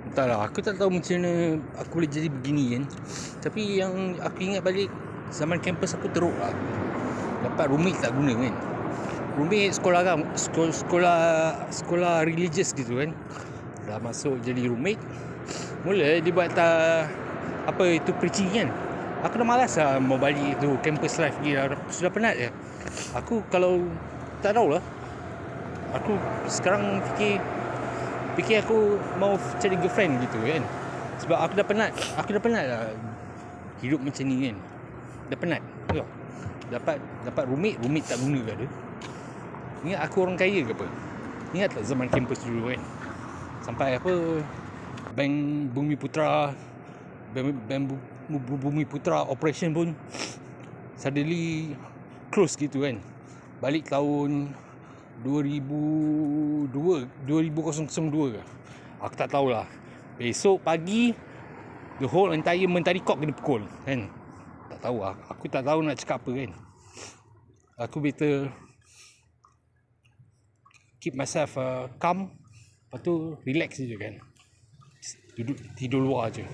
Entahlah, aku tak tahu macam mana aku boleh jadi begini kan. Tapi yang aku ingat balik, zaman kampus aku teruk lah. Dapat roommate tak guna kan. Roommate sekolah kan, sekolah religious gitu kan. Dah masuk jadi roommate, mula dia buat apa itu preaching kan. Aku dah malas lah mau balik tu campus life dia. Sudah penat je. Aku kalau tak tahulah. Aku sekarang fikir aku mau cari girlfriend gitu kan. Sebab aku dah penat lah hidup macam ni kan. Dah penat. Tengok. Dapat roommate tak guna ke dia. Ingat aku orang kaya ke apa? Ingat tak zaman kampus dulu kan? Sampai apa Bank Bumi Putra Bumi Putra operation pun suddenly close gitu kan. Balik tahun 2002 ke. Aku tak tahulah. Besok pagi the whole entire Mentari Corp kena pukul kan. Tak tahu lah. Aku tak tahu nak cakap apa kan. Aku better keep myself calm. Lepas tu relax je kan. Duduk tidur luar je.